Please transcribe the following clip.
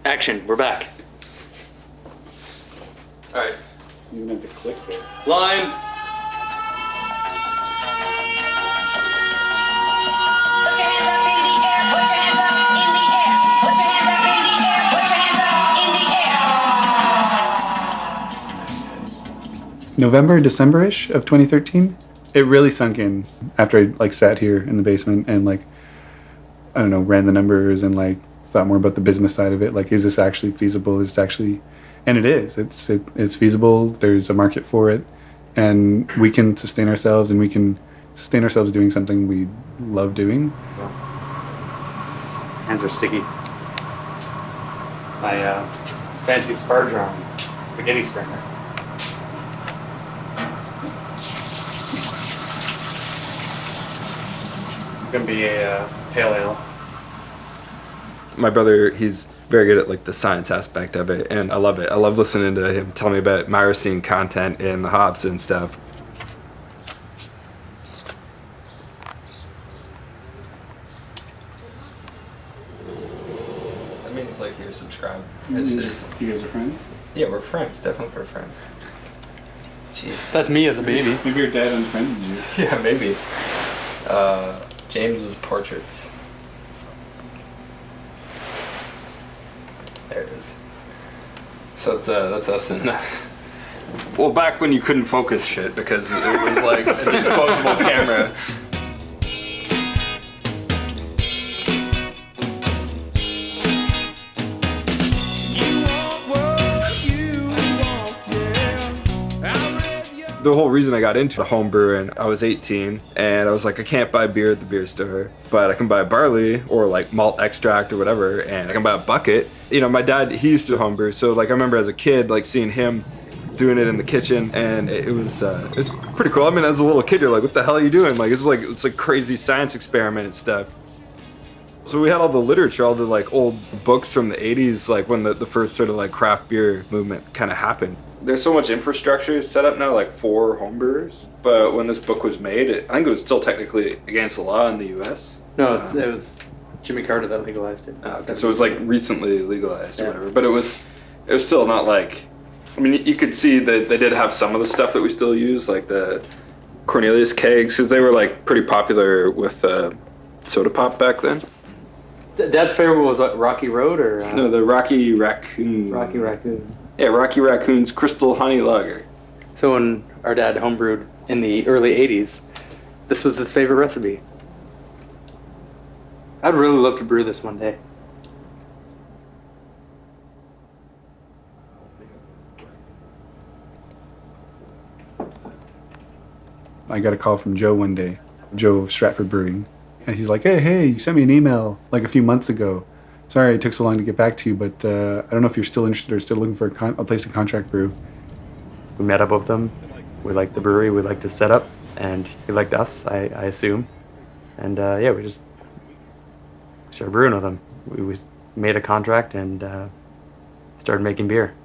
Action, we're back. All right. You meant to click there. Line. Put your hands up in the air, put your hands up in the air, put your hands up in the air, put your hands up in the air. November, December-ish of 2013. It really sunk in after I like sat here in the basement and like, I don't know, ran the numbers and like thought more about the business side of it. Like, is this actually feasible? Is this actually, and it is. It's feasible. There's a market for it, and we can sustain ourselves, and we can sustain ourselves doing something we love doing. Hands are sticky. It's my fancy spar drum spaghetti strainer. It's gonna be a pale ale. My brother, he's very good at like the science aspect of it, and I love it. I love listening to him tell me about myrcene content in the hops and stuff. That means like you're subscribed. You guys are friends? Yeah, we're friends. Definitely we're friends. Jeez. That's me as a baby. Maybe your dad unfriended you. Yeah, maybe. James's portraits. There it is. So that's us in. Well, back when you couldn't focus shit because it was like a disposable camera. The whole reason I got into home brewing, I was 18 and I was like, I can't buy beer at the beer store, but I can buy barley or like malt extract or whatever, and I can buy a bucket. You know, my dad, he used to home brew, so like I remember as a kid, like seeing him doing it in the kitchen, and it was pretty cool. I mean, as a little kid, you're like, what the hell are you doing? Like, it's like crazy science experiment and stuff. So we had all the literature, all the like old books from the 80s, like when the first sort of like craft beer movement kind of happened. There's so much infrastructure set up now, like for homebrewers. But when this book was made, I think it was still technically against the law in the U.S. No, it was Jimmy Carter that legalized it. Okay, so it was like recently legalized or whatever. But it was still not like, I mean, you could see that they did have some of the stuff that we still use, like the Cornelius kegs, because they were like pretty popular with soda pop back then. Dad's favorite was what, Rocky Road or? No, the Rocky Raccoon. Rocky Raccoon. Yeah, Rocky Raccoon's Crystal Honey Lager. So when our dad homebrewed in the early 80s, this was his favorite recipe. I'd really love to brew this one day. I got a call from Joe one day, Joe of Stratford Brewing, and he's like, hey, you sent me an email like a few months ago. Sorry it took so long to get back to you, but I don't know if you're still interested or still looking for a place to contract brew. We met up with them. We liked the brewery. We liked his setup, and he liked us, I assume. And yeah, we just started brewing with him. We made a contract and started making beer.